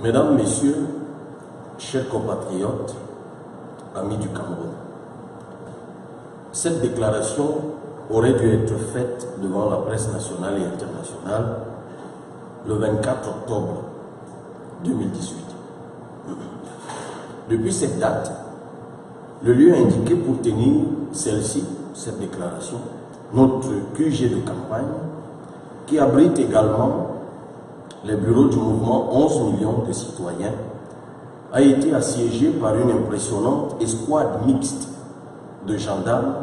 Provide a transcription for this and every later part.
Mesdames, Messieurs, chers compatriotes, amis du Cameroun, cette déclaration aurait dû être faite devant la presse nationale et internationale le 24 octobre 2018. Depuis cette date, le lieu indiqué pour tenir celle-ci, cette déclaration, notre QG de campagne, qui abrite également les bureaux du mouvement 11 millions de citoyens, a été assiégé par une impressionnante escouade mixte de gendarmes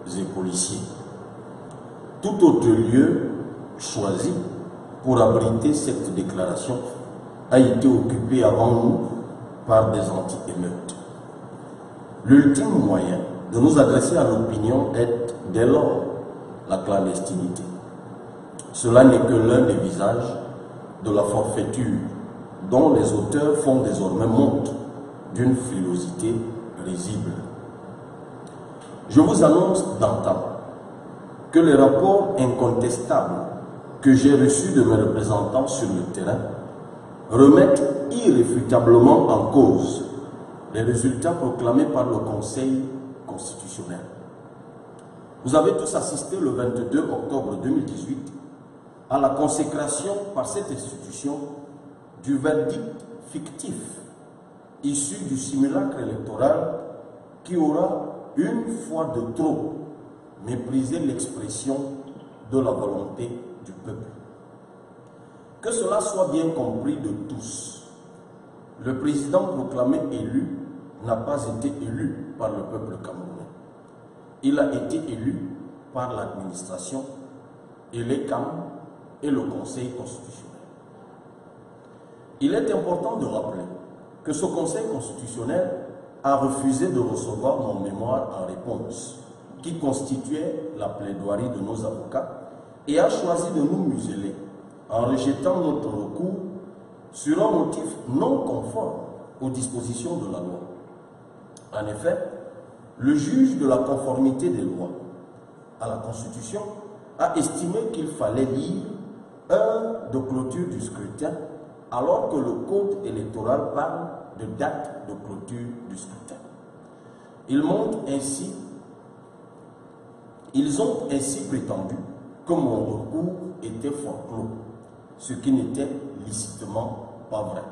et policiers. Tout autre lieu choisi pour abriter cette déclaration a été occupé avant nous par des anti-émeutes. L'ultime moyen de nous adresser à l'opinion est dès lors la clandestinité. Cela n'est que l'un des visages de la forfaiture dont les auteurs font désormais montre d'une frilosité risible. Je vous annonce d'antan que les rapports incontestables que j'ai reçus de mes représentants sur le terrain remettent irréfutablement en cause les résultats proclamés par le Conseil constitutionnel. Vous avez tous assisté le 22 octobre 2018 à la consécration par cette institution du verdict fictif issu du simulacre électoral qui aura une fois de trop méprisé l'expression de la volonté du peuple. Que cela soit bien compris de tous, le président proclamé élu n'a pas été élu par le peuple camerounais. Il a été élu par l'administration et les CAM et le Conseil constitutionnel. Il est important de rappeler que ce Conseil constitutionnel a refusé de recevoir mon mémoire en réponse, qui constituait la plaidoirie de nos avocats, et a choisi de nous museler en rejetant notre recours sur un motif non conforme aux dispositions de la loi. En effet, le juge de la conformité des lois à la Constitution a estimé qu'il fallait lire heure de clôture du scrutin alors que le code électoral parle de date de clôture du scrutin. Ils ont ainsi prétendu que mon recours était forclos, ce qui n'était licitement pas vrai.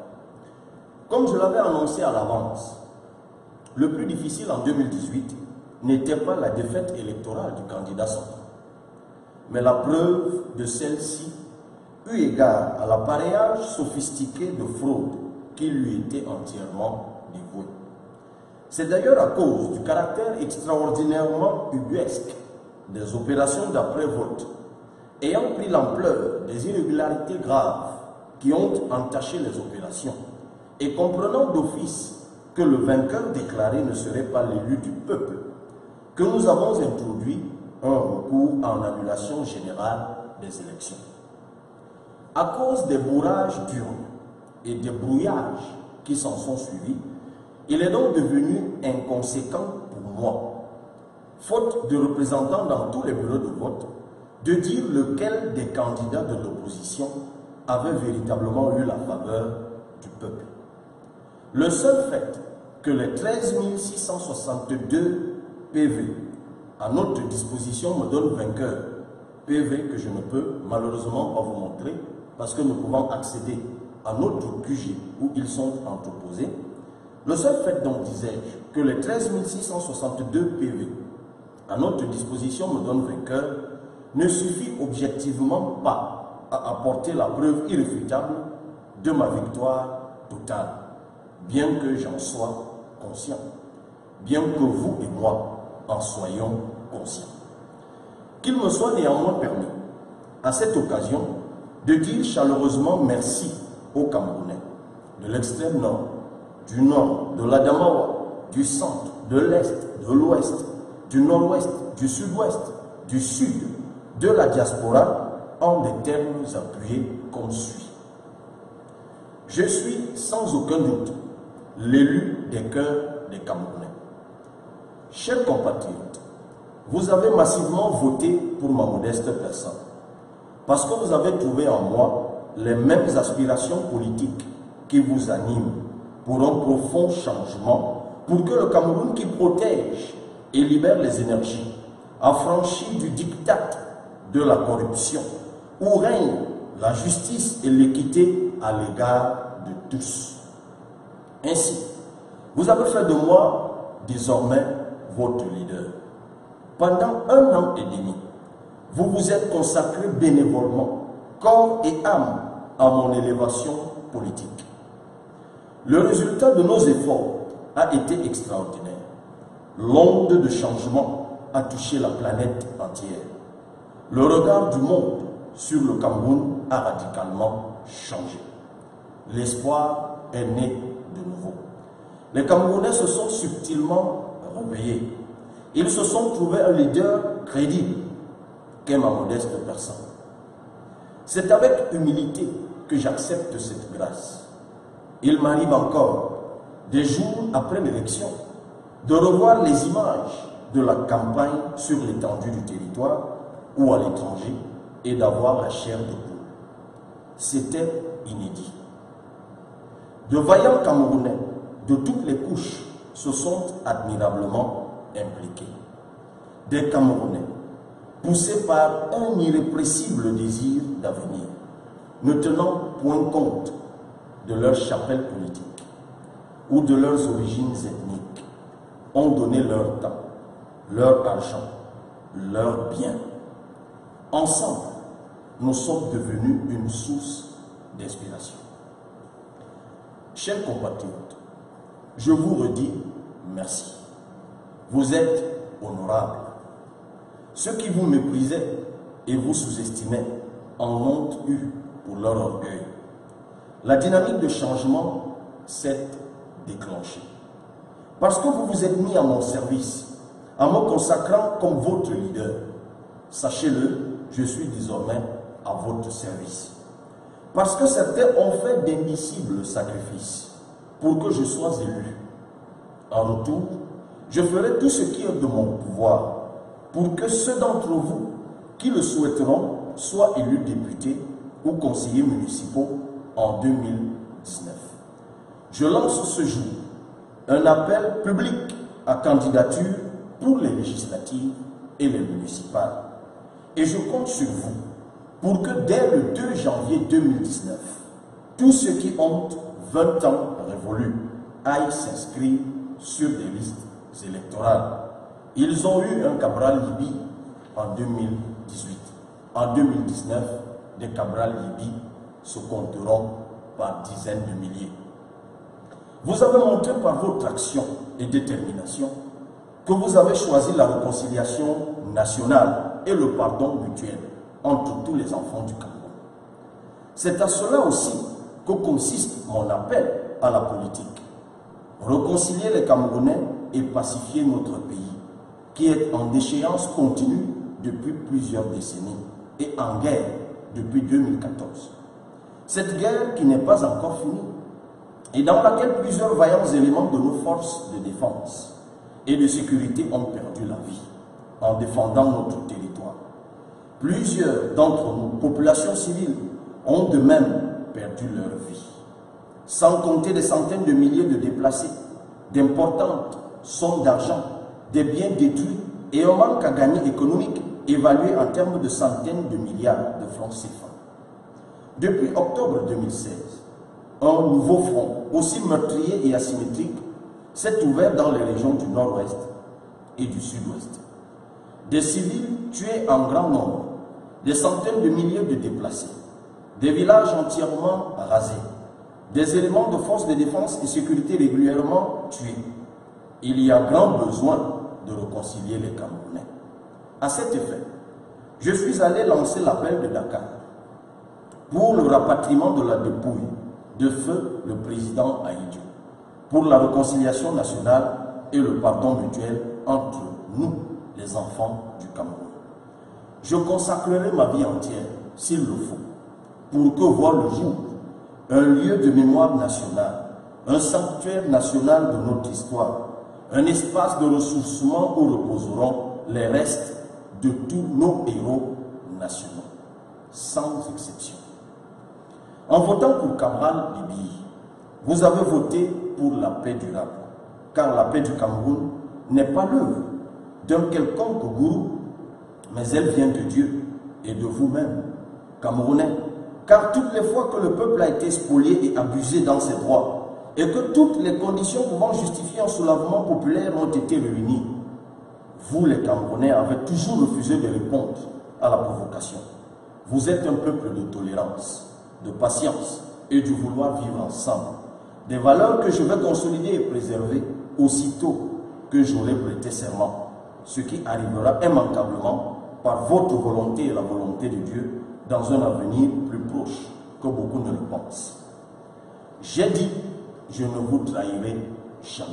Comme je l'avais annoncé à l'avance, le plus difficile en 2018 n'était pas la défaite électorale du candidat sortant, mais la preuve de celle-ci eu égard à l'appareillage sophistiqué de fraude qui lui était entièrement dévoué. C'est d'ailleurs à cause du caractère extraordinairement ubuesque des opérations d'après-vote, ayant pris l'ampleur des irrégularités graves qui ont entaché les opérations, et comprenant d'office que le vainqueur déclaré ne serait pas l'élu du peuple, que nous avons introduit un recours en annulation générale des élections. À cause des bourrages d'urnes et des brouillages qui s'en sont suivis, il est donc devenu inconséquent pour moi, faute de représentants dans tous les bureaux de vote, de dire lequel des candidats de l'opposition avait véritablement eu la faveur du peuple. Le seul fait que les 13 662 PV à notre disposition me donnent vainqueur, PV que je ne peux malheureusement pas vous montrer parce que nous pouvons accéder à notre QG où ils sont entreposés. Le seul fait, donc, disais-je, que les 13 662 PV à notre disposition me donnent vainqueur ne suffit objectivement pas à apporter la preuve irréfutable de ma victoire totale, bien que j'en sois conscient, bien que vous et moi en soyons conscients. Qu'il me soit néanmoins permis, à cette occasion, de dire chaleureusement merci aux Camerounais de l'extrême nord, du nord, de l'Adamawa, du centre, de l'est, de l'ouest, du nord-ouest, du sud-ouest, du sud, de la diaspora, en des termes appuyés comme suit. Je suis sans aucun doute l'élu des cœurs des Camerounais. Chers compatriotes, vous avez massivement voté pour ma modeste personne, parce que vous avez trouvé en moi les mêmes aspirations politiques qui vous anime pour un profond changement, pour que le Cameroun qui protège et libère les énergies, affranchi du diktat de la corruption, où règne la justice et l'équité à l'égard de tous. Ainsi, vous avez fait de moi désormais votre leader. Pendant 1 an et demi, vous vous êtes consacré bénévolement, corps et âme, à mon élévation politique. Le résultat de nos efforts a été extraordinaire. L'onde de changement a touché la planète entière. Le regard du monde sur le Cameroun a radicalement changé. L'espoir est né de nouveau. Les Camerounais se sont subtilement réveillés. Ils se sont trouvés un leader crédible, qu'est ma modeste personne. C'est avec humilité que j'accepte cette grâce. Il m'arrive encore, des jours après l'élection, de revoir les images de la campagne sur l'étendue du territoire ou à l'étranger et d'avoir la chair de poule. C'était inédit. De vaillants Camerounais de toutes les couches se sont admirablement impliqués. Des Camerounais poussés par un irrépressible désir d'avenir, ne tenant point compte de leur chapelle politique ou de leurs origines ethniques, ont donné leur temps, leur argent, leurs biens. Ensemble, nous sommes devenus une source d'inspiration. Chers compatriotes, je vous redis merci. Vous êtes honorables. Ceux qui vous méprisaient et vous sous-estimaient en ont eu pour leur orgueil. La dynamique de changement s'est déclenchée. Parce que vous vous êtes mis à mon service, en me consacrant comme votre leader. Sachez-le, je suis désormais à votre service. Parce que certains ont fait d'indicibles sacrifices pour que je sois élu. En retour, je ferai tout ce qui est de mon pouvoir pour que ceux d'entre vous qui le souhaiteront soient élus députés ou conseillers municipaux en 2019. Je lance ce jour un appel public à candidature pour les législatives et les municipales. Et je compte sur vous pour que dès le 2 janvier 2019, tous ceux qui ont 20 ans révolus aillent s'inscrire sur des listes électorales. Ils ont eu un Cabral Liby en 2018. En 2019, des Cabral Liby se compteront par dizaines de milliers. Vous avez montré par votre action et détermination que vous avez choisi la réconciliation nationale et le pardon mutuel entre tous les enfants du Cameroun. C'est à cela aussi que consiste mon appel à la politique. Réconcilier les Camerounais et pacifier notre pays, qui est en déchéance continue depuis plusieurs décennies et en guerre depuis 2014. Cette guerre qui n'est pas encore finie et dans laquelle plusieurs vaillants éléments de nos forces de défense et de sécurité ont perdu la vie en défendant notre territoire. Plusieurs d'entre nous, populations civiles, ont de même perdu leur vie. Sans compter des centaines de milliers de déplacés, d'importantes sommes d'argent, des biens détruits et un manque à gagner économique évalué en termes de centaines de milliards de francs CFA. Depuis octobre 2016, un nouveau front, aussi meurtrier et asymétrique, s'est ouvert dans les régions du nord-ouest et du sud-ouest. Des civils tués en grand nombre, des centaines de milliers de déplacés, des villages entièrement rasés, des éléments de forces de défense et sécurité régulièrement tués. Il y a grand besoin de réconcilier les Camerounais. À cet effet, je suis allé lancer l'appel de Dakar pour le rapatriement de la dépouille de feu le président Ahidjo, pour la réconciliation nationale et le pardon mutuel entre nous, les enfants du Cameroun. Je consacrerai ma vie entière, s'il le faut, pour que voit le jour un lieu de mémoire nationale, un sanctuaire national de notre histoire, un espace de ressourcement où reposeront les restes de tous nos héros nationaux, sans exception. En votant pour Cabral Liby, vous avez voté pour la paix durable, car la paix du Cameroun n'est pas l'œuvre d'un quelconque gourou, mais elle vient de Dieu et de vous-même, Camerounais. Car toutes les fois que le peuple a été spolié et abusé dans ses droits, et que toutes les conditions pouvant justifier un soulèvement populaire ont été réunies, vous les Camerounais avez toujours refusé de répondre à la provocation. Vous êtes un peuple de tolérance, de patience et du vouloir vivre ensemble. Des valeurs que je vais consolider et préserver aussitôt que j'aurai prêté serment, ce qui arrivera immanquablement par votre volonté et la volonté de Dieu dans un avenir plus proche que beaucoup ne le pensent. J'ai dit, je ne vous trahirai jamais.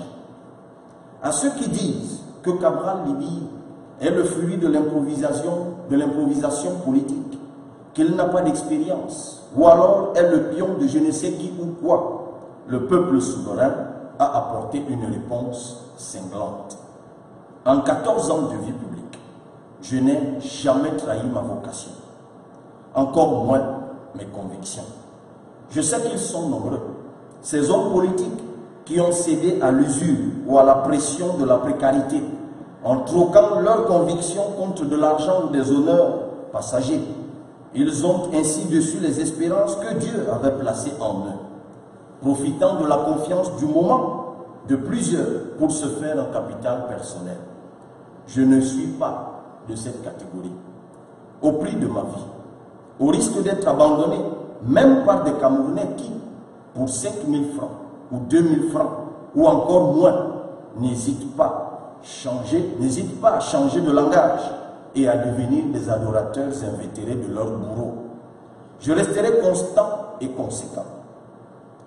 À ceux qui disent que Cabral Libye est le fruit de l'improvisation politique, qu'il n'a pas d'expérience, ou alors est le pion de je ne sais qui ou quoi, le peuple souverain a apporté une réponse cinglante. En 14 ans de vie publique, je n'ai jamais trahi ma vocation, encore moins mes convictions. Je sais qu'ils sont nombreux, ces hommes politiques qui ont cédé à l'usure ou à la pression de la précarité, en troquant leurs convictions contre de l'argent ou des honneurs passagers. Ils ont ainsi déçu les espérances que Dieu avait placées en eux, profitant de la confiance du moment de plusieurs pour se faire un capital personnel. Je ne suis pas de cette catégorie. Au prix de ma vie, au risque d'être abandonné, même par des Camerounais qui, pour 5 000 francs ou 2 000 francs, ou encore moins, n'hésitent pas à changer de langage et à devenir des adorateurs invétérés de leur bourreau. Je resterai constant et conséquent.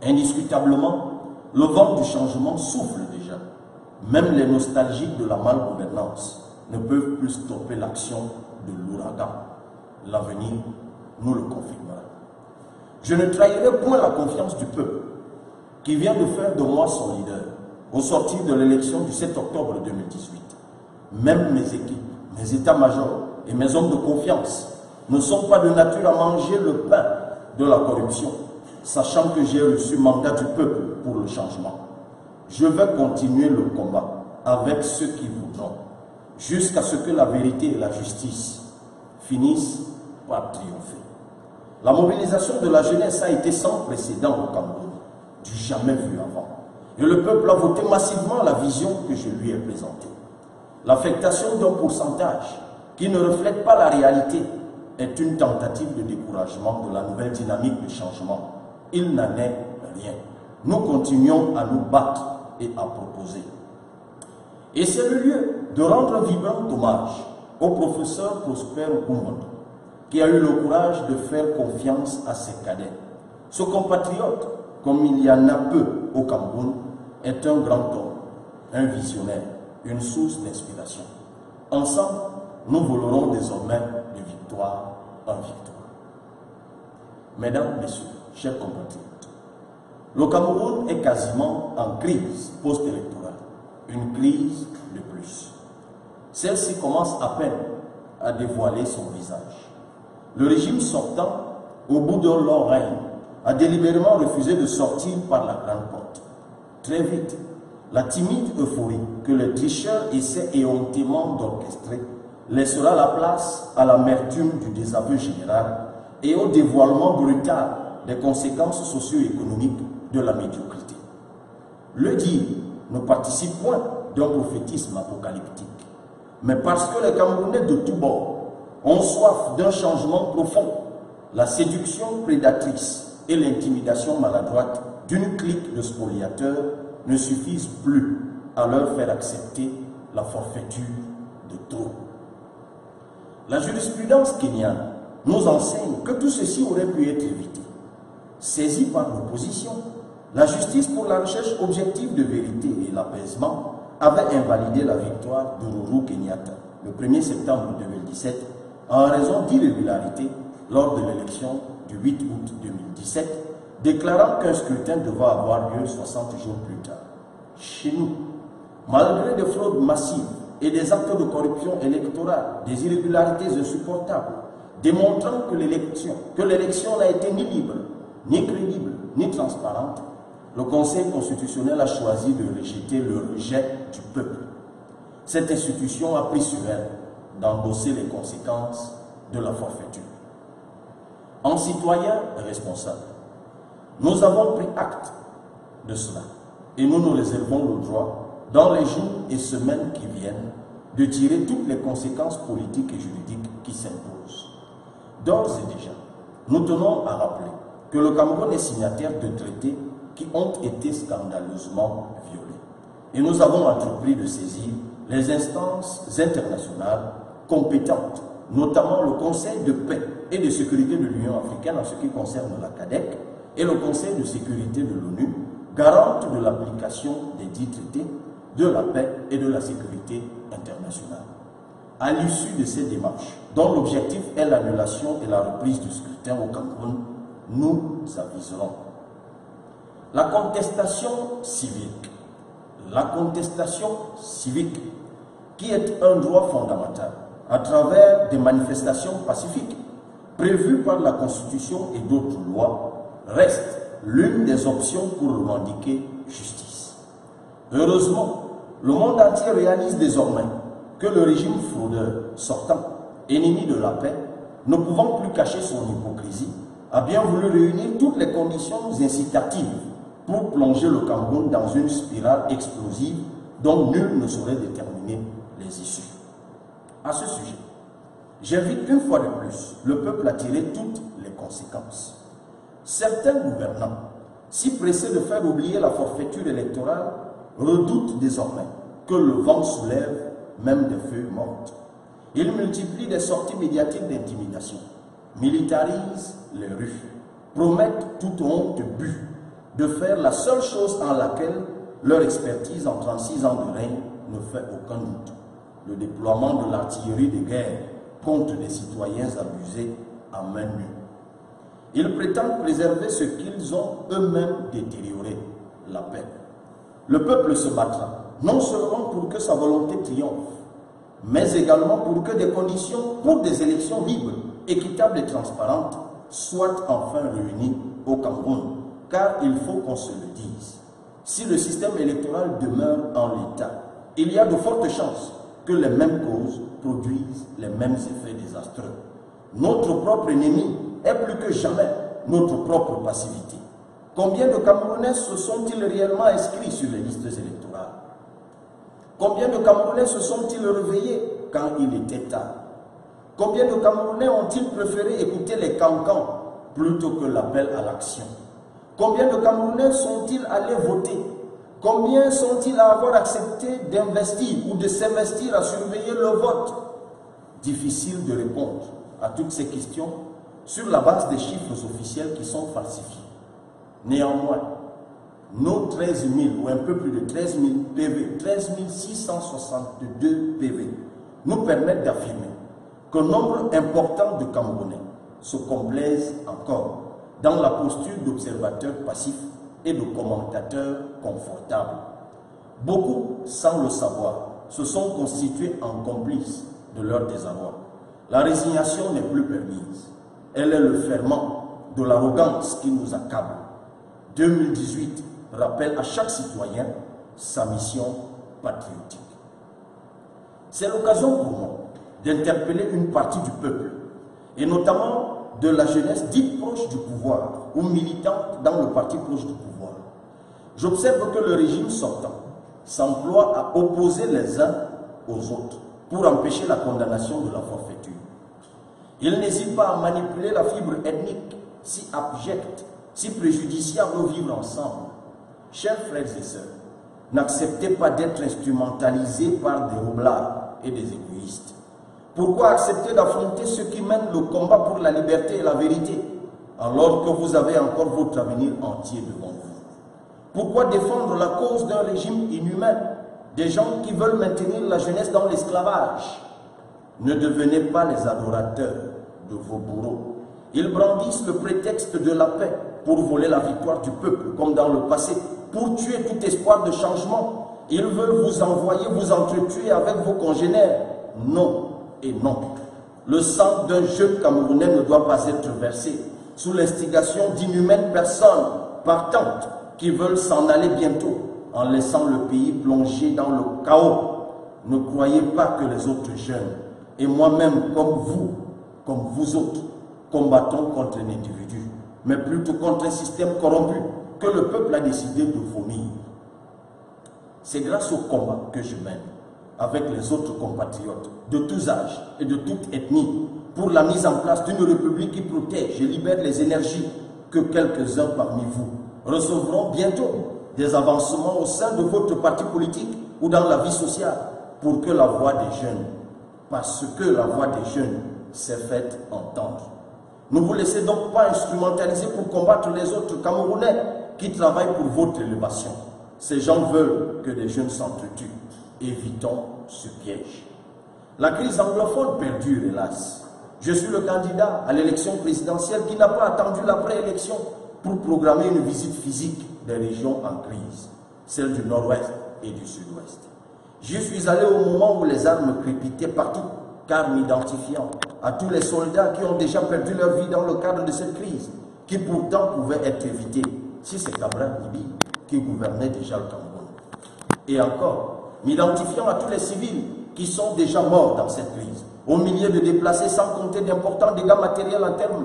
Indiscutablement, le vent du changement souffle déjà. Même les nostalgiques de la malgouvernance ne peuvent plus stopper l'action de l'ouragan. L'avenir nous le confirmera. Je ne trahirai point la confiance du peuple qui vient de faire de moi son leader au sortir de l'élection du 7 octobre 2018. Même mes équipes, mes états-majors et mes hommes de confiance ne sont pas de nature à manger le pain de la corruption, sachant que j'ai reçu mandat du peuple pour le changement. Je vais continuer le combat avec ceux qui voudront, jusqu'à ce que la vérité et la justice finissent par triompher. La mobilisation de la jeunesse a été sans précédent au Cameroun, du jamais vu avant. Et le peuple a voté massivement la vision que je lui ai présentée. L'affectation d'un pourcentage qui ne reflète pas la réalité est une tentative de découragement de la nouvelle dynamique de changement. Il n'en est rien. Nous continuons à nous battre et à proposer. Et c'est le lieu de rendre vibrant hommage au professeur Prosper Nkoumbondo, qui a eu le courage de faire confiance à ses cadets. Ce compatriote, comme il y en a peu au Cameroun, est un grand homme, un visionnaire, une source d'inspiration. Ensemble, nous volerons désormais de victoire en victoire. Mesdames, Messieurs, chers compatriotes, le Cameroun est quasiment en crise post-électorale, une crise de plus. Celle-ci commence à peine à dévoiler son visage. Le régime sortant, au bout d'un long règne, a délibérément refusé de sortir par la grande porte. Très vite, la timide euphorie que les tricheurs essaient éhontément d'orchestrer laissera la place à l'amertume du désaveu général et au dévoilement brutal des conséquences socio-économiques de la médiocrité. Le dire ne participe point d'un prophétisme apocalyptique, mais parce que les Camerounais de tous bords ont soif d'un changement profond, la séduction prédatrice et l'intimidation maladroite d'une clique de spoliateurs ne suffisent plus à leur faire accepter la forfaiture de trop. La jurisprudence kenyane nous enseigne que tout ceci aurait pu être évité. Saisie par l'opposition, la justice pour la recherche objective de vérité et l'apaisement avait invalidé la victoire d'Ururu Kenyatta le 1er septembre 2017 en raison d'irrégularités lors de l'élection du 8 août 2017, déclarant qu'un scrutin devait avoir lieu 60 jours plus tard. Chez nous, malgré des fraudes massives et des actes de corruption électorale, des irrégularités insupportables, démontrant que l'élection n'a été ni libre, ni crédible, ni transparente, le Conseil constitutionnel a choisi de rejeter le rejet du peuple. Cette institution a pris sur elle d'endosser les conséquences de la forfaiture. En citoyen responsable, nous avons pris acte de cela et nous nous réservons le droit, dans les jours et semaines qui viennent, de tirer toutes les conséquences politiques et juridiques qui s'imposent. D'ores et déjà, nous tenons à rappeler que le Cameroun est signataire de traités qui ont été scandaleusement violés. Et nous avons entrepris de saisir les instances internationales compétentes, notamment le Conseil de paix et de sécurité de l'Union africaine en ce qui concerne la CADEC et le Conseil de sécurité de l'ONU, garante de l'application des dits traités, de la paix et de la sécurité internationale. À l'issue de ces démarches, dont l'objectif est l'annulation et la reprise du scrutin au Cameroun, nous aviserons la contestation civique. La contestation civique, qui est un droit fondamental, à travers des manifestations pacifiques prévues par la Constitution et d'autres lois, reste l'une des options pour revendiquer justice. Heureusement, le monde entier réalise désormais que le régime fraudeur sortant, ennemi de la paix, ne pouvant plus cacher son hypocrisie, a bien voulu réunir toutes les conditions incitatives pour plonger le Cameroun dans une spirale explosive dont nul ne saurait déterminer les issues. À ce sujet, j'invite une fois de plus le peuple à tirer toutes les conséquences. Certains gouvernants, si pressés de faire oublier la forfaiture électorale, redoutent désormais que le vent soulève même des feuilles mortes. Ils multiplient des sorties médiatiques d'intimidation, militarisent les rues, promettent toute honte but de faire la seule chose en laquelle leur expertise en 36 ans de règne ne fait aucun doute: le déploiement de l'artillerie de guerre contre des citoyens abusés à main nue. Ils prétendent préserver ce qu'ils ont eux-mêmes détérioré, la paix. Le peuple se battra, non seulement pour que sa volonté triomphe, mais également pour que des conditions pour des élections libres, équitables et transparentes soient enfin réunies au Cameroun. Car il faut qu'on se le dise, si le système électoral demeure en l'état, il y a de fortes chances que les mêmes causes produisent les mêmes effets désastreux. Notre propre ennemi est plus que jamais notre propre passivité. Combien de Camerounais se sont-ils réellement inscrits sur les listes électorales? Combien de Camerounais se sont-ils réveillés quand il était tard? Combien de Camerounais ont-ils préféré écouter les cancans plutôt que l'appel à l'action? Combien de Camerounais sont-ils allés voter? Combien sont-ils à avoir accepté d'investir ou de s'investir à surveiller le vote? Difficile de répondre à toutes ces questions sur la base des chiffres officiels qui sont falsifiés. Néanmoins, nos 13 000 ou un peu plus de 13 000 PV, 13 662 PV, nous permettent d'affirmer qu'un nombre important de Camerounais se complaisent encore dans la posture d'observateurs passifs et de commentateurs confortables. Beaucoup, sans le savoir, se sont constitués en complices de leur désarroi. La résignation n'est plus permise. Elle est le ferment de l'arrogance qui nous accable. 2018 rappelle à chaque citoyen sa mission patriotique. C'est l'occasion pour moi d'interpeller une partie du peuple, et notamment de la jeunesse dite proche du pouvoir ou militante dans le parti proche du pouvoir. J'observe que le régime sortant s'emploie à opposer les uns aux autres pour empêcher la condamnation de la forfaiture. Il n'hésite pas à manipuler la fibre ethnique si abjecte, si préjudiciable au vivre ensemble. Chers frères et sœurs, n'acceptez pas d'être instrumentalisés par des roublards et des égoïstes. Pourquoi accepter d'affronter ceux qui mènent le combat pour la liberté et la vérité, alors que vous avez encore votre avenir entier devant vous? Pourquoi défendre la cause d'un régime inhumain, des gens qui veulent maintenir la jeunesse dans l'esclavage? Ne devenez pas les adorateurs de vos bourreaux. Ils brandissent le prétexte de la paix pour voler la victoire du peuple, comme dans le passé, pour tuer tout espoir de changement. Ils veulent vous envoyer, vous entretuer avec vos congénères. Non et non. Le sang d'un jeune Camerounais ne doit pas être versé sous l'instigation d'inhumaines personnes partantes qui veulent s'en aller bientôt en laissant le pays plongé dans le chaos. Ne croyez pas que les autres jeunes, et moi-même comme vous autres, combattons contre un individu, mais plutôt contre un système corrompu que le peuple a décidé de vomir. C'est grâce au combat que je mène avec les autres compatriotes de tous âges et de toute ethnie pour la mise en place d'une république qui protège et libère les énergies que quelques-uns parmi vous recevront bientôt des avancements au sein de votre parti politique ou dans la vie sociale pour que la voix des jeunes, parce que la voix des jeunes s'est faite entendre. Ne vous laissez donc pas instrumentaliser pour combattre les autres Camerounais qui travaillent pour votre élévation. Ces gens veulent que des jeunes s'entretuent. Évitons ce piège. La crise anglophone perdure, hélas. Je suis le candidat à l'élection présidentielle qui n'a pas attendu l'après-élection pour programmer une visite physique des régions en crise, celles du nord-ouest et du sud-ouest. J'y suis allé au moment où les armes crépitaient partout, car m'identifiant à tous les soldats qui ont déjà perdu leur vie dans le cadre de cette crise, qui pourtant pouvait être évitée si c'est Cabral Libi qui gouvernait déjà le Cameroun. Et encore, m'identifiant à tous les civils qui sont déjà morts dans cette crise, au milieu de déplacés sans compter d'importants dégâts matériels en termes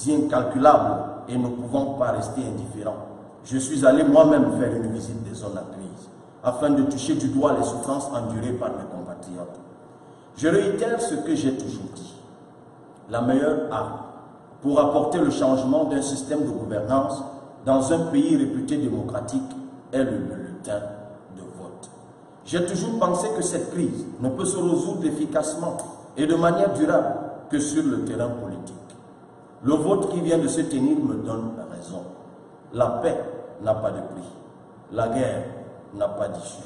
incalculables, et ne pouvant pas rester indifférents. Je suis allé moi-même faire une visite des zones en crise, afin de toucher du doigt les souffrances endurées par mes compatriotes. Je réitère ce que j'ai toujours dit. La meilleure arme pour apporter le changement d'un système de gouvernance dans un pays réputé démocratique est le bulletin de vote. J'ai toujours pensé que cette crise ne peut se résoudre efficacement et de manière durable que sur le terrain politique. Le vote qui vient de se tenir me donne raison. La paix n'a pas de prix. La guerre n'a pas d'issue.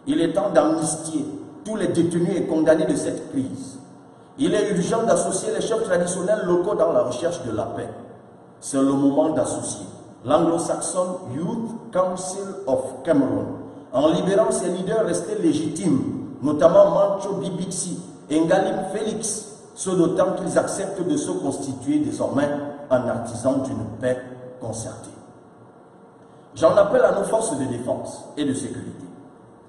Il est temps d'amnistier tous les détenus et condamnés de cette crise. Il est urgent d'associer les chefs traditionnels locaux dans la recherche de la paix. C'est le moment d'associer l'Anglo-Saxon Youth Council of Cameroon en libérant ses leaders restés légitimes, notamment Mancho Bibitsi et Ngalim Félix, ce d'autant qu'ils acceptent de se constituer désormais en artisans d'une paix concertée. J'en appelle à nos forces de défense et de sécurité,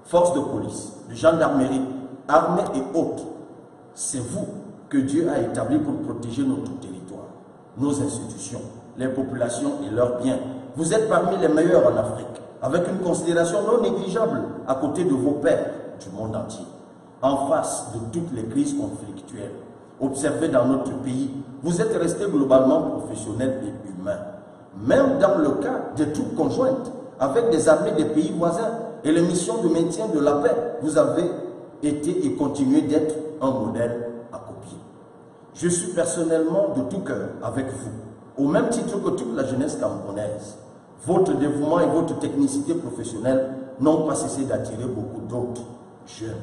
forces de police, de gendarmerie, armées et autres. C'est vous que Dieu a établi pour protéger notre territoire, nos institutions, les populations et leurs biens. Vous êtes parmi les meilleurs en Afrique, avec une considération non négligeable à côté de vos pairs du monde entier. En face de toutes les crises conflictuelles observées dans notre pays, vous êtes restés globalement professionnels et humains. Même dans le cas des troupes conjointes avec des armées des pays voisins et les missions de maintien de la paix, vous avez été et continuez d'être un modèle à copier. Je suis personnellement de tout cœur avec vous, au même titre que toute la jeunesse camerounaise. Votre dévouement et votre technicité professionnelle n'ont pas cessé d'attirer beaucoup d'autres jeunes.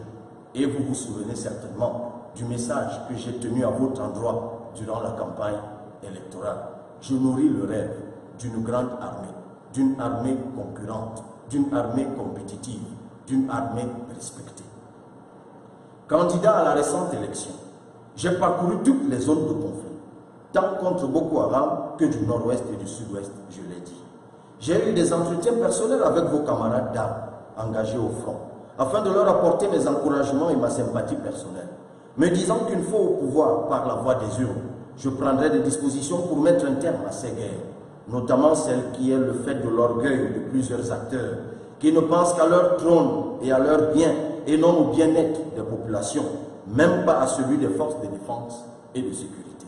Et vous vous souvenez certainement du message que j'ai tenu à votre endroit durant la campagne électorale. Je nourris le rêve d'une grande armée, d'une armée concurrente, d'une armée compétitive, d'une armée respectée. Candidat à la récente élection, j'ai parcouru toutes les zones de conflit, tant contre Boko Haram que du nord-ouest et du sud-ouest, je l'ai dit. J'ai eu des entretiens personnels avec vos camarades d'armes engagés au front, afin de leur apporter mes encouragements et ma sympathie personnelle. Me disant qu'une fois au pouvoir par la voie des urnes, je prendrai des dispositions pour mettre un terme à ces guerres, notamment celle qui est le fait de l'orgueil de plusieurs acteurs qui ne pensent qu'à leur trône et à leur bien et non au bien-être des populations, même pas à celui des forces de défense et de sécurité.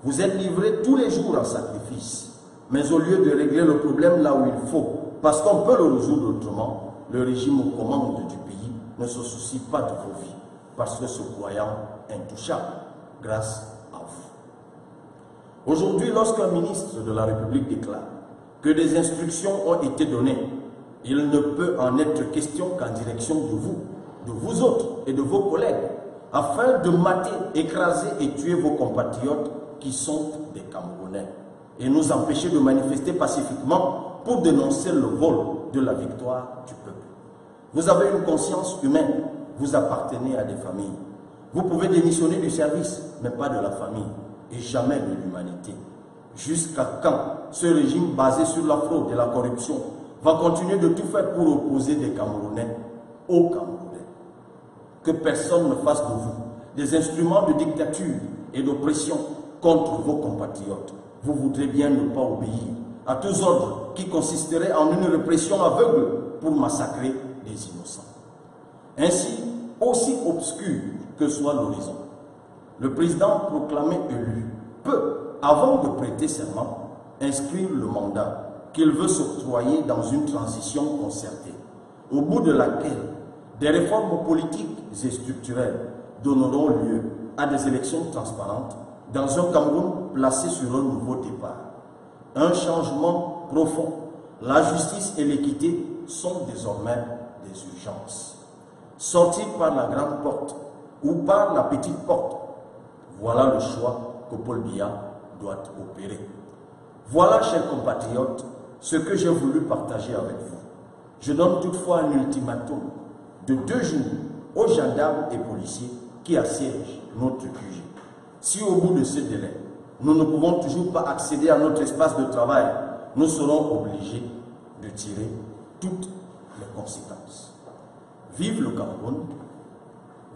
Vous êtes livrés tous les jours en sacrifice, mais au lieu de régler le problème là où il faut, parce qu'on peut le résoudre autrement, le régime aux commandes du pays ne se soucie pas de vos vies, parce que se croyant intouchable grâce à vous. Aujourd'hui, lorsqu'un ministre de la République déclare que des instructions ont été données, il ne peut en être question qu'en direction de vous autres et de vos collègues, afin de mater, écraser et tuer vos compatriotes qui sont des Camerounais, et nous empêcher de manifester pacifiquement pour dénoncer le vol de la victoire du peuple. Vous avez une conscience humaine, vous appartenez à des familles. Vous pouvez démissionner du service, mais pas de la famille, et jamais de l'humanité. Jusqu'à quand ce régime basé sur la fraude et la corruption va continuer de tout faire pour opposer des Camerounais aux Camerounais. Que personne ne fasse de vous des instruments de dictature et d'oppression contre vos compatriotes. Vous voudrez bien ne pas obéir à tous ordres qui consisteraient en une répression aveugle pour massacrer des innocents. Ainsi, aussi obscur que soit l'horizon, le président proclamé élu peut, avant de prêter serment, inscrire le mandat qu'il veut s'octroyer dans une transition concertée, au bout de laquelle des réformes politiques et structurelles donneront lieu à des élections transparentes dans un Cameroun placé sur un nouveau départ. Un changement profond. La justice et l'équité sont désormais des urgences. Sortir par la grande porte ou par la petite porte, voilà le choix que Paul Biya doit opérer. Voilà, chers compatriotes, ce que j'ai voulu partager avec vous. Je donne toutefois un ultimatum de 2 jours aux gendarmes et policiers qui assiègent notre QG. Si au bout de ce délai, nous ne pouvons toujours pas accéder à notre espace de travail, nous serons obligés de tirer toutes les conséquences. Vive le Cameroun,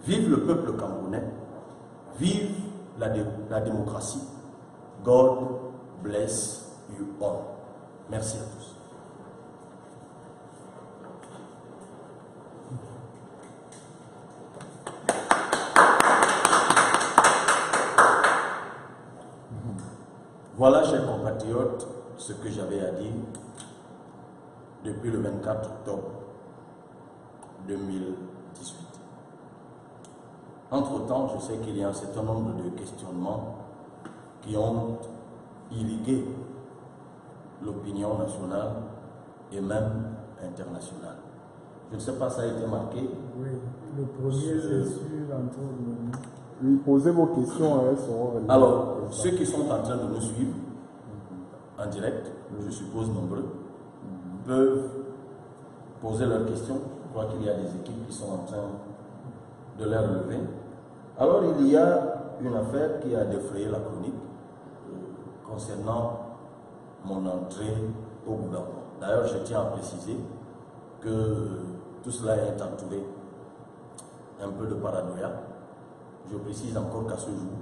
vive le peuple camerounais, vive la démocratie. God bless you all. Merci à tous. Voilà, chers compatriotes, ce que j'avais à dire depuis le 24 octobre 2018. Entre-temps, je sais qu'il y a un certain nombre de questionnements qui ont irrigué l'opinion nationale et même internationale. Je ne sais pas, ça a été marqué. Oui, le premier, c'est sur l'entrée. Oui, posez vos questions. Alors, ceux qui sont en train de nous suivre en direct, je suppose nombreux, peuvent poser leurs questions. Je crois qu'il y a des équipes qui sont en train de les relever. Alors, il y a une affaire qui a défrayé la chronique concernant mon entrée au gouvernement. D'ailleurs, je tiens à préciser que tout cela est entouré un peu de paranoïa. Je précise encore qu'à ce jour,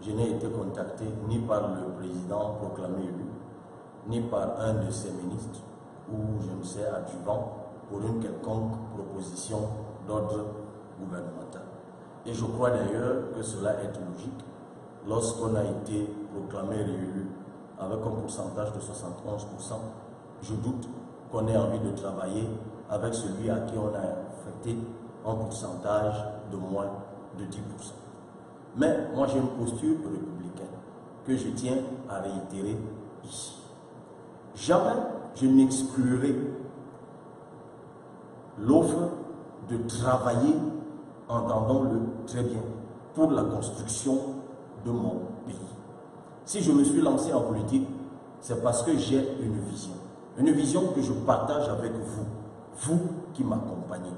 je n'ai été contacté ni par le président proclamé élu, ni par un de ses ministres, ou je ne sais, adjuvant, pour une quelconque proposition d'ordre gouvernemental. Et je crois d'ailleurs que cela est logique. Lorsqu'on a été proclamé réélu avec un pourcentage de 71%, je doute qu'on ait envie de travailler avec celui à qui on a affecté un pourcentage de moins de 10%. Mais moi j'ai une posture républicaine que je tiens à réitérer ici. Jamais je n'exclurai l'offre de travailler, entendons-le très bien, pour la construction de mon pays. Si je me suis lancé en politique, c'est parce que j'ai une vision que je partage avec vous, vous qui m'accompagnez.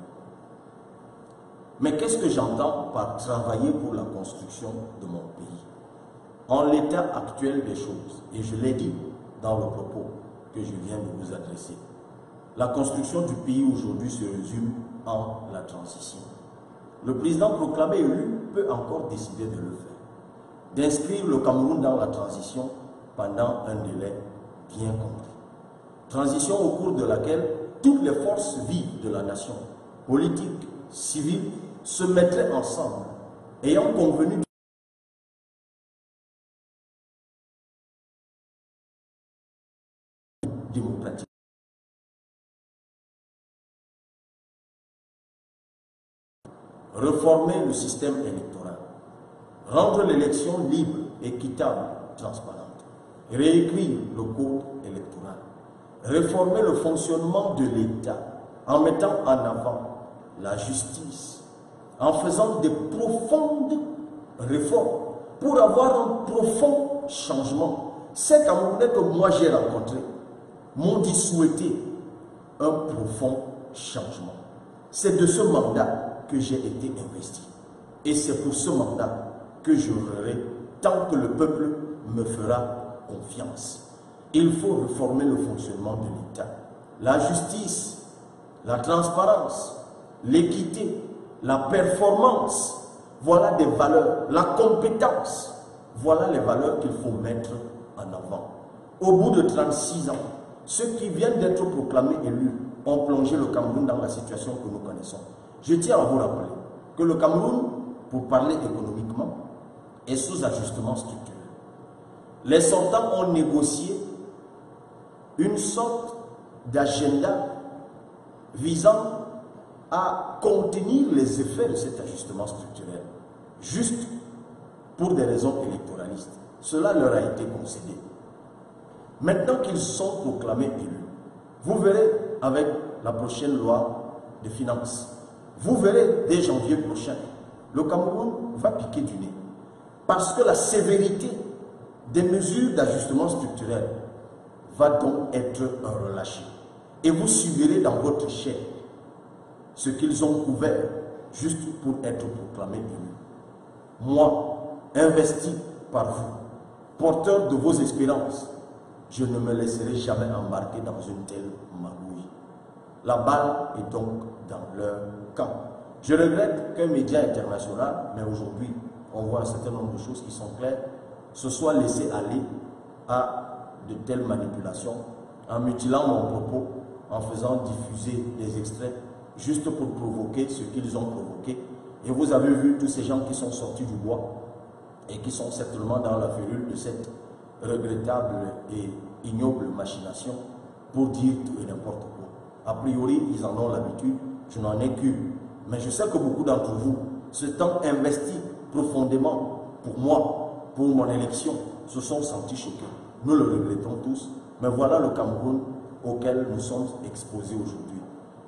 Mais qu'est-ce que j'entends par travailler pour la construction de mon pays? En l'état actuel des choses, et je l'ai dit dans le propos que je viens de vous adresser, la construction du pays aujourd'hui se résume en la transition. Le président proclamé élu peut encore décider de le faire, d'inscrire le Cameroun dans la transition pendant un délai bien compris. Transition au cours de laquelle toutes les forces vives de la nation, politiques, civiles, se mettraient ensemble, ayant convenu démocratique. Reformer le système électoral, rendre l'élection libre, équitable, transparente, réécrire le code électoral, réformer le fonctionnement de l'État en mettant en avant la justice, en faisant des profondes réformes pour avoir un profond changement. Ces Camerounais que moi j'ai rencontrés m'ont dit souhaiter un profond changement. C'est de ce mandat que j'ai été investi. Et c'est pour ce mandat que j'œuvrerai tant que le peuple me fera confiance. Il faut réformer le fonctionnement de l'État. la justice, la transparence, l'équité, la performance, voilà des valeurs, la compétence, voilà les valeurs qu'il faut mettre en avant. Au bout de 36 ans, ceux qui viennent d'être proclamés élus ont plongé le Cameroun dans la situation que nous connaissons. Je tiens à vous rappeler que le Cameroun, pour parler économiquement, est sous ajustement structurel. Les sortants ont négocié une sorte d'agenda visant à contenir les effets de cet ajustement structurel, juste pour des raisons électoralistes. Cela leur a été concédé. Maintenant qu'ils sont proclamés élus, vous verrez avec la prochaine loi de finances, vous verrez dès janvier prochain, le Cameroun va piquer du nez. Parce que la sévérité des mesures d'ajustement structurel va donc être relâchée. Et vous subirez dans votre chair ce qu'ils ont couvert juste pour être proclamés élus. Moi, investi par vous, porteur de vos espérances, je ne me laisserai jamais embarquer dans une telle magouille. La balle est donc dans leur camp. Je regrette qu'un média international, mais aujourd'hui, on voit un certain nombre de choses qui sont claires, se soit laissé aller à de telles manipulations, en mutilant mon propos, en faisant diffuser des extraits, juste pour provoquer ce qu'ils ont provoqué. Et vous avez vu tous ces gens qui sont sortis du bois et qui sont certainement dans la férule de cette regrettable et ignoble machination pour dire tout et n'importe quoi. A priori, ils en ont l'habitude, je n'en ai qu'une. Mais je sais que beaucoup d'entre vous, se temps investi profondément pour moi, pour mon élection, se sont sentis choqués. Nous le regrettons tous, mais voilà le Cameroun auquel nous sommes exposés aujourd'hui.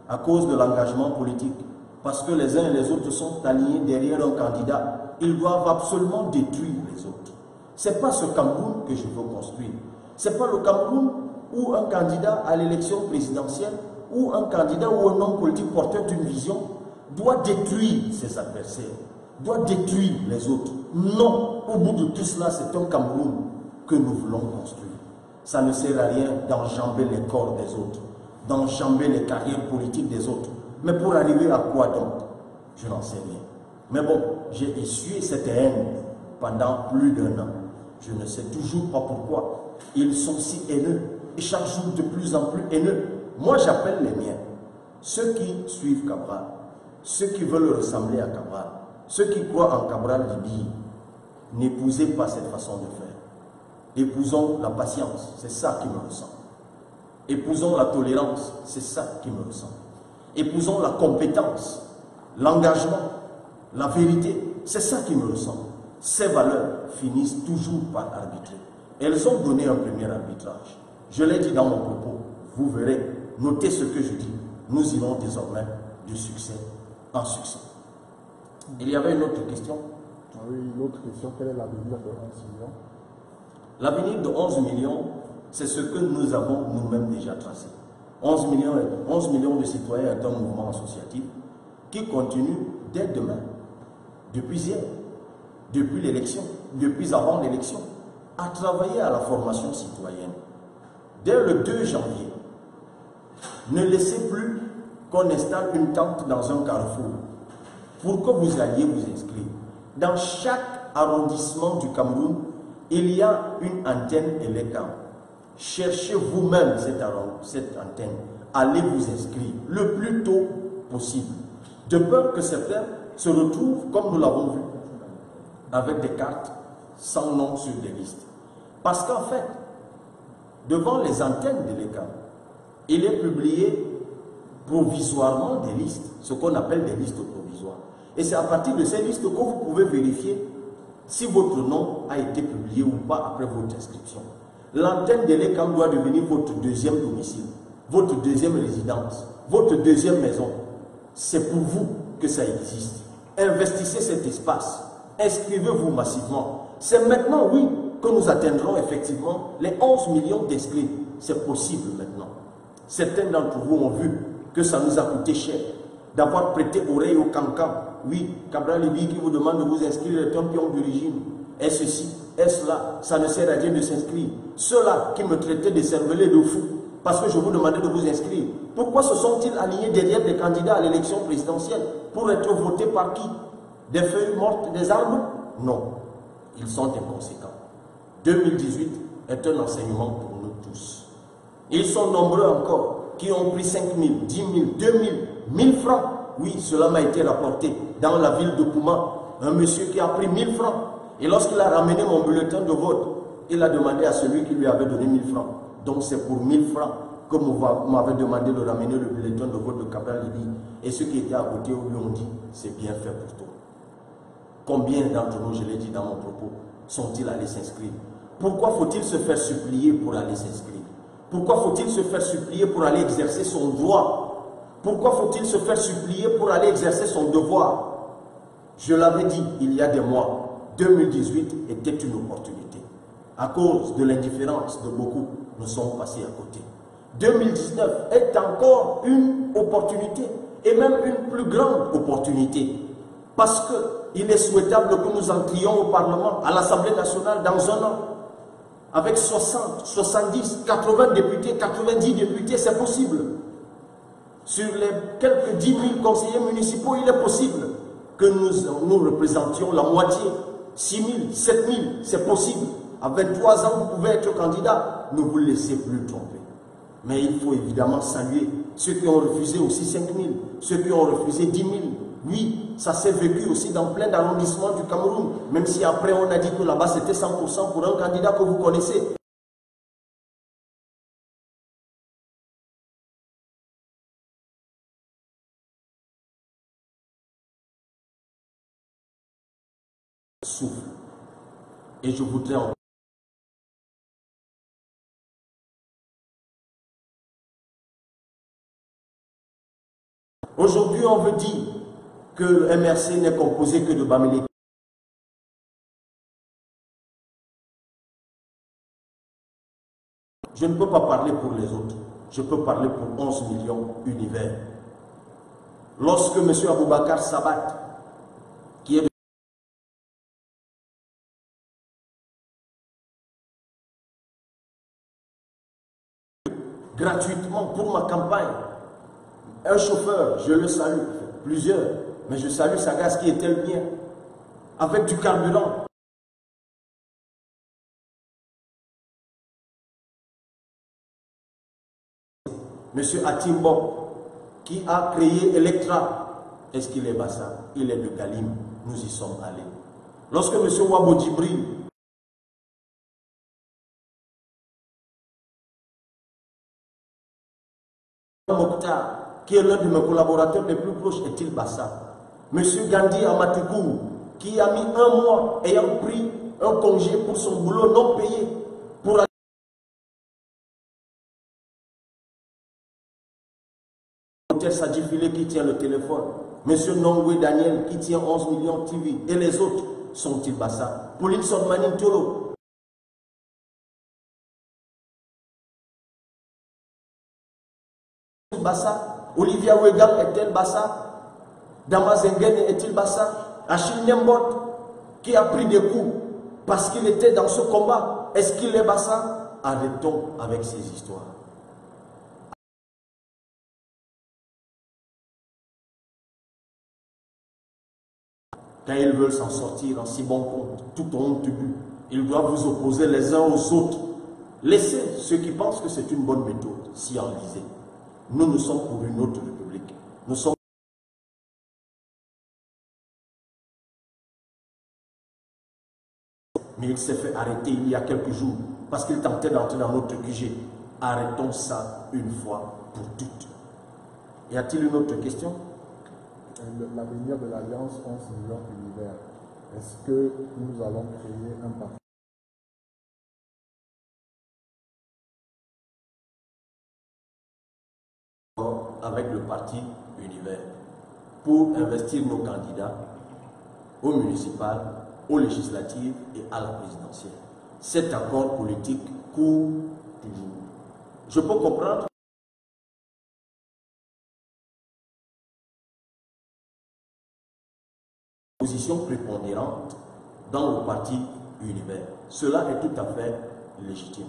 À cause de l'engagement politique, parce que les uns et les autres sont alignés derrière un candidat, ils doivent absolument détruire les autres. Ce n'est pas ce Cameroun que je veux construire. Ce n'est pas le Cameroun où un candidat à l'élection présidentielle, ou un candidat ou un homme politique porteur d'une vision doit détruire ses adversaires, doit détruire les autres. Non, au bout de tout cela, c'est un Cameroun que nous voulons construire. Ça ne sert à rien d'enjamber les corps des autres, d'enjamber les carrières politiques des autres. Mais pour arriver à quoi donc? Je n'en sais rien. Mais bon, j'ai essuyé cette haine pendant plus d'1 an. Je ne sais toujours pas pourquoi. Ils sont si haineux et chaque jour de plus en plus haineux. Moi, j'appelle les miens, ceux qui suivent Cabral, ceux qui veulent ressembler à Cabral, ceux qui croient en Cabral Libye. N'épousez pas cette façon de faire. Épousons la patience, c'est ça qui me ressemble. Épousons la tolérance, c'est ça qui me ressemble. Épousons la compétence, l'engagement, la vérité, c'est ça qui me ressemble. Ces valeurs finissent toujours par arbitrer. Elles ont donné un premier arbitrage. Je l'ai dit dans mon propos, vous verrez, notez ce que je dis. Nous irons désormais de succès en succès. Il y avait une autre question? Oui, l'autre question, quel est l'avenir de 11 millions? L'avenir de 11 millions, c'est ce que nous avons nous-mêmes déjà tracé. 11 millions de citoyens est un mouvement associatif qui continue dès demain, depuis hier, depuis l'élection, depuis avant l'élection, à travailler à la formation citoyenne. Dès le 2 janvier, ne laissez plus qu'on installe une tente dans un carrefour pour que vous alliez vous inscrire. Dans chaque arrondissement du Cameroun, il y a une antenne Elecam. Cherchez vous-même cette antenne. Allez vous inscrire le plus tôt possible. De peur que certains se retrouvent, comme nous l'avons vu, avec des cartes sans nom sur des listes. Parce qu'en fait, devant les antennes de l'ECAM, il est publié provisoirement des listes, ce qu'on appelle des listes provisoires. Et c'est à partir de ces listes que vous pouvez vérifier si votre nom a été publié ou pas après votre inscription. L'antenne de l'ECAM doit devenir votre deuxième domicile, votre deuxième résidence, votre deuxième maison. C'est pour vous que ça existe. Investissez cet espace. Inscrivez-vous massivement. C'est maintenant, oui, que nous atteindrons effectivement les 11 millions d'inscrits. C'est possible maintenant. Certains d'entre vous ont vu que ça nous a coûté cher d'avoir prêté oreille au cancan. Oui, Cabral Libye qui vous demande de vous inscrire est un pion d'origine. Est-ce ceci, est-ce cela? Ça ne sert à rien de s'inscrire. Ceux-là qui me traitaient de cervelet de fou parce que je vous demandais de vous inscrire. Pourquoi se sont-ils alignés derrière des candidats à l'élection présidentielle? Pour être votés par qui? Des feuilles mortes, des arbres? Non. Ils sont inconséquents. 2018 est un enseignement pour nous tous. Ils sont nombreux encore qui ont pris 5 000, 10 000, 2 000, 1000 francs. Oui, cela m'a été rapporté dans la ville de Pouma. Un monsieur qui a pris 1000 francs. Et lorsqu'il a ramené mon bulletin de vote, il a demandé à celui qui lui avait donné 1000 francs. Donc c'est pour 1000 francs que m'avait demandé de ramener le bulletin de vote de Cabral Libi. Et ceux qui étaient à côté lui ont dit, c'est bien fait pour toi. Combien d'entre nous, je l'ai dit dans mon propos, sont-ils allés s'inscrire? Pourquoi faut-il se faire supplier pour aller s'inscrire? Pourquoi faut-il se faire supplier pour aller exercer son droit? Pourquoi faut-il se faire supplier pour aller exercer son devoir? Je l'avais dit il y a des mois, 2018 était une opportunité. À cause de l'indifférence de beaucoup, nous sommes passés à côté. 2019 est encore une opportunité, et même une plus grande opportunité. Parce qu'il est souhaitable que nous entrions au Parlement, à l'Assemblée nationale, dans un an. Avec 60, 70, 80 députés, 90 députés, c'est possible. Sur les quelques 10 000 conseillers municipaux, il est possible que nous représentions la moitié. 6 000, 7 000, c'est possible. À 23 ans, vous pouvez être candidat. Ne vous laissez plus tromper. Mais il faut évidemment saluer ceux qui ont refusé aussi 5 000, ceux qui ont refusé 10 000. Oui, ça s'est vécu aussi dans plein d'arrondissements du Cameroun, même si après on a dit que là-bas c'était 100% pour un candidat que vous connaissez. Souffle. Et je voudrais en... Aujourd'hui, on veut dire que le MRC n'est composé que de Bamileke. Je ne peux pas parler pour les autres. Je peux parler pour 11 millions univers. Lorsque M. Aboubakar Sabat, qui est gratuitement pour ma campagne, un chauffeur, je le salue, plusieurs, mais je salue Sagas qui était le mien, avec du carburant. Monsieur Atimbo, qui a créé Electra, est-ce qu'il est Bassa? Il est de Galim, nous y sommes allés. Lorsque monsieur Wabo Djibril, Mokhtar, qui est l'un de mes collaborateurs les plus proches, est-il Bassa? Monsieur Gandhi Amatekou, qui a mis 1 mois ayant pris un congé pour son boulot non payé, pour aller Sadifile qui tient le téléphone, monsieur Nongwe Daniel qui tient 11 millions TV, et les autres sont-ils Bassa? Pauline Sormanin Tolo, Bassa? Olivia Wegal est-elle Bassa? Damazengen est-il Bassa? Achille Nembot qui a pris des coups parce qu'il était dans ce combat, est-ce qu'il est Bassa? Arrêtons avec ces histoires. Quand ils veulent s'en sortir en si bon compte, tout au honte but, ils doivent vous opposer les uns aux autres. Laissez ceux qui pensent que c'est une bonne méthode s'y enliser. Nous sommes pour une autre république. Nous sommes... Mais il s'est fait arrêter il y a quelques jours parce qu'il tentait d'entrer dans notre QG. Arrêtons ça une fois pour toutes. Y a-t-il une autre question? L'avenir de l'Alliance 11 millions univers, est-ce que nous allons créer un parti avec le parti univers pour investir nos candidats aux municipales, aux législatives et à la présidentielle? Cet accord politique court toujours. Je peux comprendre position prépondérante dans le parti univers. Cela est tout à fait légitime.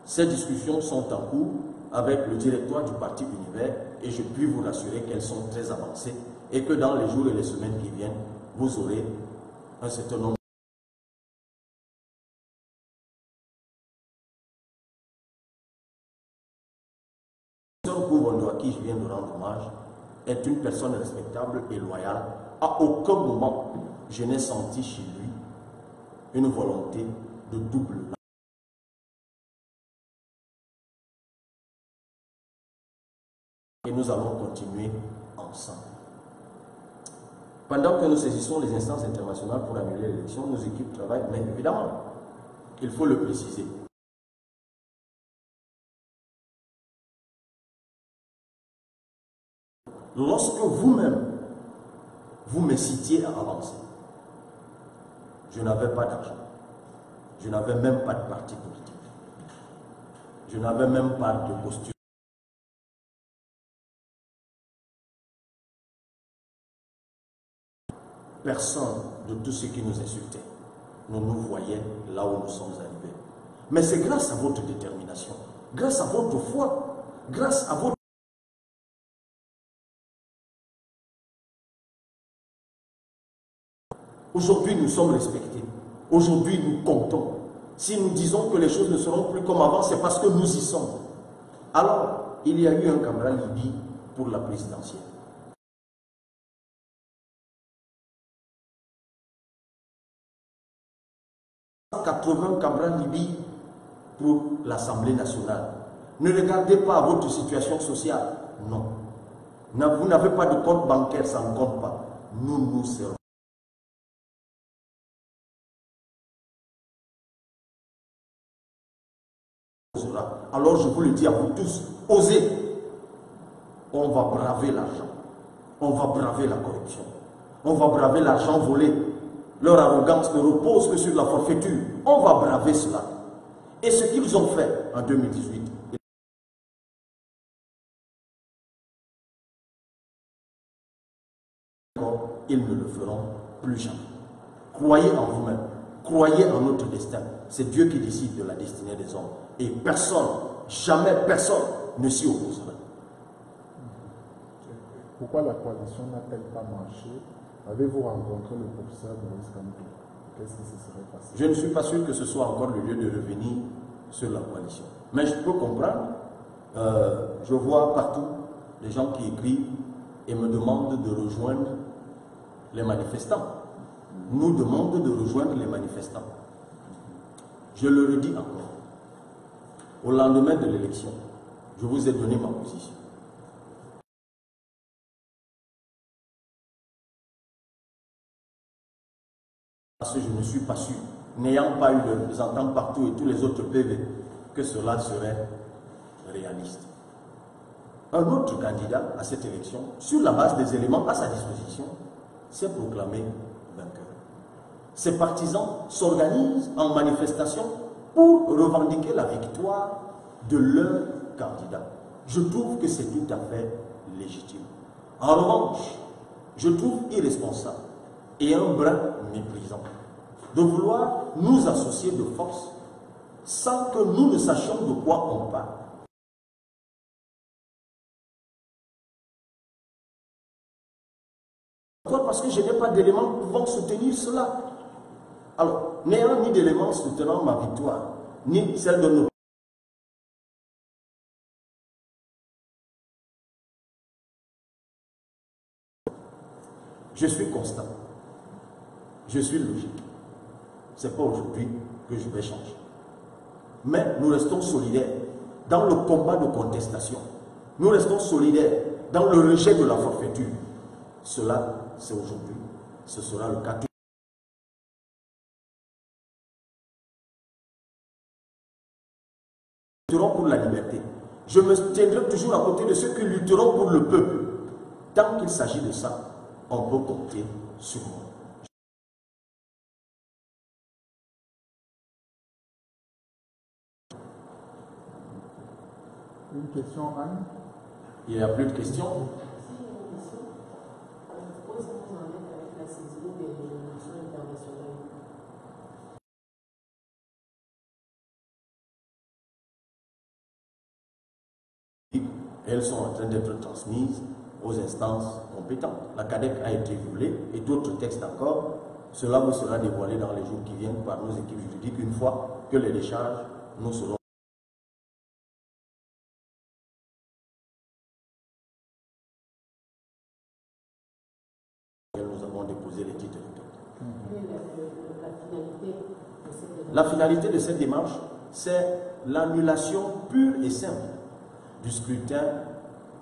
Ces discussions sont en cours avec le directoire du parti Univers et je puis vous rassurer qu'elles sont très avancées et que dans les jours et les semaines qui viennent, vous aurez un certain nombre à qui je viens de rendre hommage est une personne respectable et loyale. À aucun moment, je n'ai senti chez lui une volonté de double. Et nous allons continuer ensemble. Pendant que nous saisissons les instances internationales pour annuler l'élection, nos équipes travaillent, mais évidemment, il faut le préciser. Lorsque vous-même, vous me citiez à avancer, je n'avais pas d'argent, je n'avais même pas de parti politique, je n'avais même pas de posture. Personne de tous ceux qui nous insultaient ne nous voyait là où nous sommes arrivés. Mais c'est grâce à votre détermination, grâce à votre foi, grâce à votre... Aujourd'hui, nous sommes respectés. Aujourd'hui, nous comptons. Si nous disons que les choses ne seront plus comme avant, c'est parce que nous y sommes. Alors, il y a eu un Cabral Libi pour la présidentielle. 80 Cabral Libi pour l'Assemblée nationale. Ne regardez pas votre situation sociale. Non. Vous n'avez pas de compte bancaire, ça ne compte pas. Nous serons. Alors je vous le dis à vous tous, osez. On va braver l'argent. On va braver la corruption. On va braver l'argent volé. Leur arrogance ne repose que sur la forfaiture. On va braver cela. Et ce qu'ils ont fait en 2018, ils ne le feront plus jamais. Croyez en vous-même. Croyez en notre destin. C'est Dieu qui décide de la destinée des hommes. Et personne, jamais personne ne s'y opposera. Pourquoi la coalition n'a-t-elle pas marché? Avez-vous rencontré le professeur Maurice Kamto? Qu'est-ce qui se serait passé? Je ne suis pas sûr que ce soit encore le lieu de revenir sur la coalition. Mais je peux comprendre. Je vois partout les gens qui écrivent et me demandent de rejoindre les manifestants. Nous demandons de rejoindre les manifestants. Je le redis encore. Au lendemain de l'élection, je vous ai donné ma position. Parce que je ne suis pas sûr, n'ayant pas eu de représentants partout et tous les autres PV, que cela serait réaliste. Un autre candidat à cette élection, sur la base des éléments à sa disposition, s'est proclamé vainqueur. Ses partisans s'organisent en manifestation pour revendiquer la victoire de leur candidat. Je trouve que c'est tout à fait légitime. En revanche, je trouve irresponsable et un brin méprisant de vouloir nous associer de force sans que nous ne sachions de quoi on parle. Pourquoi? Parce que je n'ai pas d'éléments pouvant soutenir cela. Alors, n'ayant ni d'éléments soutenant ma victoire, ni celle de nos... Je suis constant. Je suis logique. Ce n'est pas aujourd'hui que je vais changer. Mais nous restons solidaires dans le combat de contestation. Nous restons solidaires dans le rejet de la forfaiture. Cela, c'est aujourd'hui. Ce sera le cas. Lutteront pour la liberté. Je me tiendrai toujours à côté de ceux qui lutteront pour le peuple. Tant qu'il s'agit de ça, on peut compter sur moi. Une question, Anne? Il n'y a plus de questions. elles sont en train d'être transmises aux instances compétentes. La CADEC a été violée et d'autres textes encore. Cela vous sera dévoilé dans les jours qui viennent par nos équipes juridiques une fois que les décharges nous seront. Nous avons déposé les titres de La finalité de cette démarche, c'est l'annulation pure et simple du scrutin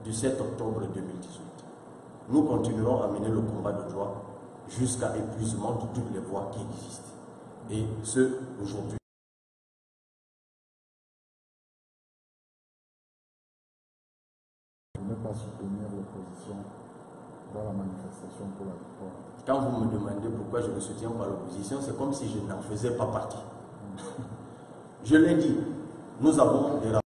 du 7 octobre 2018. Nous continuerons à mener le combat de droit jusqu'à épuisement de toutes les voies qui existent. Et ce, aujourd'hui. Ne pas soutenir l'opposition dans la manifestation pour la victoire. Quand vous me demandez pourquoi je ne soutiens pas l'opposition, c'est comme si je n'en faisais pas partie. Je l'ai dit, nous avons des rapports.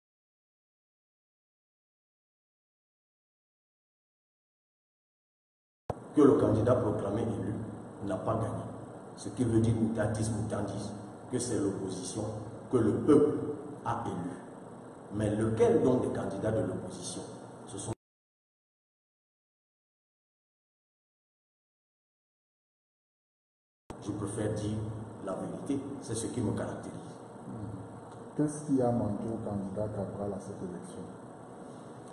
Que le candidat proclamé élu n'a pas gagné. Ce qui veut dire mutatis mutandis, que c'est l'opposition que le peuple a élu. Mais lequel donc des candidats de l'opposition? Ce sont Je préfère dire la vérité, c'est ce qui me caractérise. Qu'est-ce qui a manqué au candidat Cabral à cette élection?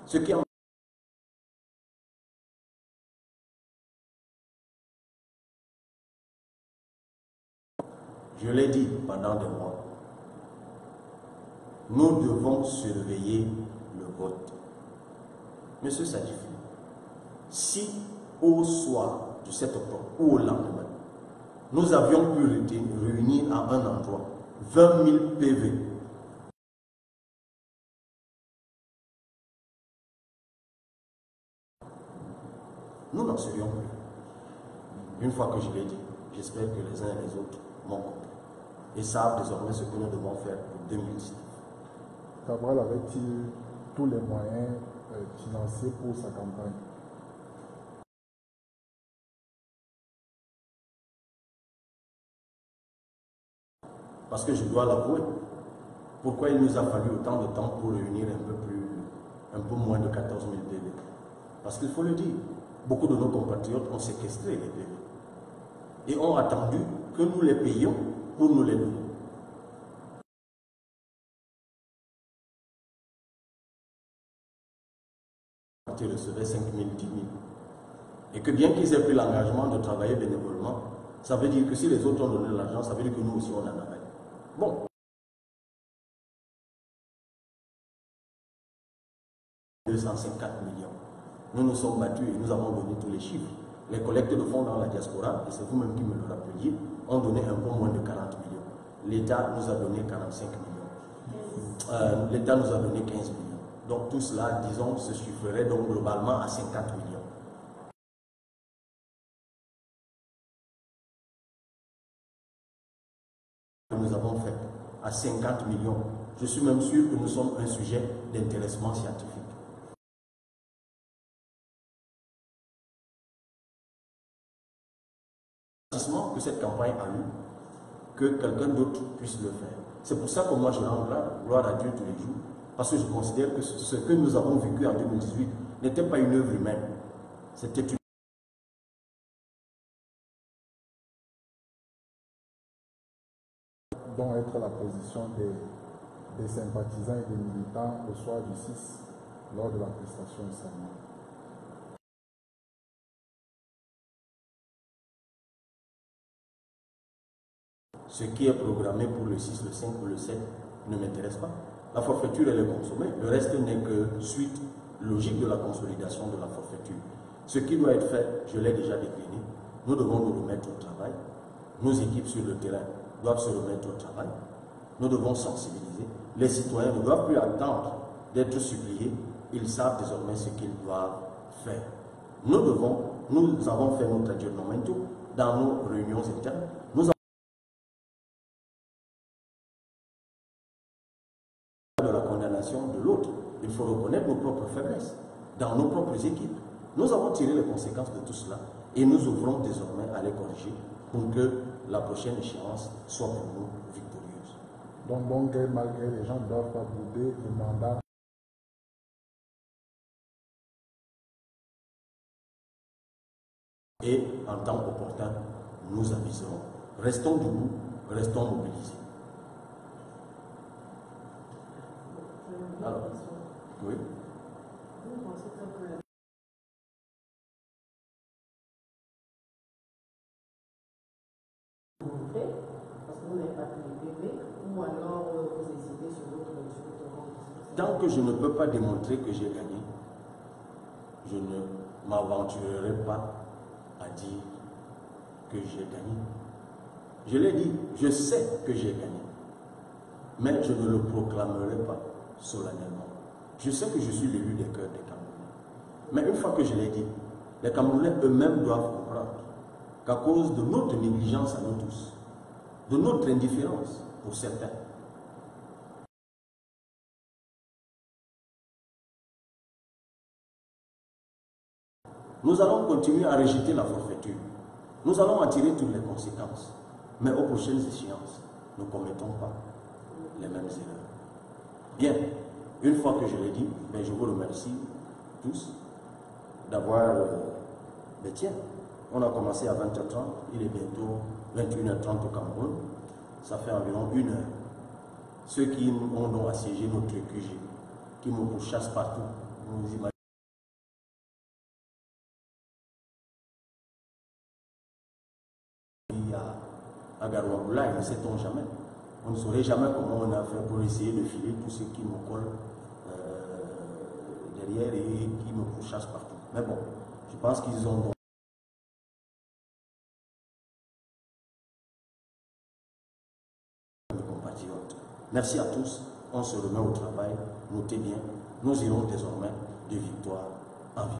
Ce qui a Je l'ai dit pendant des mois, nous devons surveiller le vote. Monsieur Sadifi, si au soir du 7 octobre ou au lendemain, nous avions pu réunir à un endroit 20 000 PV, nous n'en serions plus. Une fois que je l'ai dit, j'espère que les uns et les autres m'ont compris et savent désormais ce que nous devons faire pour 2019. Cabral avait-il tous les moyens financiers pour sa campagne? Parce que je dois l'avouer, pourquoi il nous a fallu autant de temps pour réunir un peu moins de 14 000 PV? Parce qu'il faut le dire, beaucoup de nos compatriotes ont séquestré les PV et ont attendu que nous les payions pour nous les donner. Ils recevaient 5 000, 10 000. Et que bien qu'ils aient pris l'engagement de travailler bénévolement, ça veut dire que si les autres ont donné de l'argent, ça veut dire que nous aussi on en avait. Bon. 254 millions. Nous nous sommes battus et nous avons donné tous les chiffres. Les collectes de fonds dans la diaspora, et c'est vous-même qui me le rappeliez, ont donné un peu moins de 40 millions. L'État nous a donné 45 millions. L'État nous a donné 15 millions. Donc tout cela, disons, se chiffrerait donc globalement à 50 millions. Que nous avons fait à 50 millions. Je suis même sûr que nous sommes un sujet d'intéressement scientifique. Que cette campagne a eu, que quelqu'un d'autre puisse le faire. C'est pour ça que moi je rends gloire à Dieu tous les jours, parce que je considère que ce que nous avons vécu en 2018 n'était pas une œuvre humaine, c'était une dont être la position des sympathisants et des militants au soir du 6 lors de la prestation de serment. Ce qui est programmé pour le 6, le 5 ou le 7 ne m'intéresse pas. La forfaiture, elle est consommée. Le reste n'est que suite logique de la consolidation de la forfaiture. Ce qui doit être fait, je l'ai déjà décliné. Nous devons nous remettre au travail. Nos équipes sur le terrain doivent se remettre au travail. Nous devons sensibiliser. Les citoyens ne doivent plus attendre d'être suppliés. Ils savent désormais ce qu'ils doivent faire. Nous avons fait notre aggiornamento dans nos réunions internes. De la condamnation de l'autre. Il faut reconnaître nos propres faiblesses dans nos propres équipes. Nous avons tiré les conséquences de tout cela et nous ouvrons désormais à les corriger pour que la prochaine échéance soit pour nous victorieuse. Donc, bon gré, malgré, les gens ne doivent pas bouder le mandat. Et en temps opportun, nous aviserons. Restons debout, restons mobilisés. Alors, oui. Tant que je ne peux pas démontrer que j'ai gagné, je ne m'aventurerai pas à dire que j'ai gagné. Je l'ai dit, je sais que j'ai gagné, mais je ne le proclamerai pas solennellement. Je sais que je suis l'élu des cœurs des Camerounais. Mais une fois que je l'ai dit, les Camerounais eux-mêmes doivent comprendre qu'à cause de notre négligence à nous tous, de notre indifférence pour certains, nous allons continuer à rejeter la forfaiture. Nous allons en tirer toutes les conséquences. Mais aux prochaines échéances, ne commettons pas les mêmes erreurs. Bien, une fois que je l'ai dit, je vous remercie tous d'avoir... tiens, on a commencé à 20h30, il est bientôt 21h30 au Cameroun. Ça fait environ 1 heure. Ceux qui ont donc assiégé notre QG, qui me pourchassent partout, vous imaginez. À Garouaboula, ne sait-on jamais. On ne saurait jamais comment on a fait pour essayer de filer tous ceux qui me collent derrière et qui me pourchassent partout. Mais bon, je pense qu'ils ont... compatriotes. Merci à tous. On se remet au travail. Notez bien, nous irons désormais de victoire en victoire.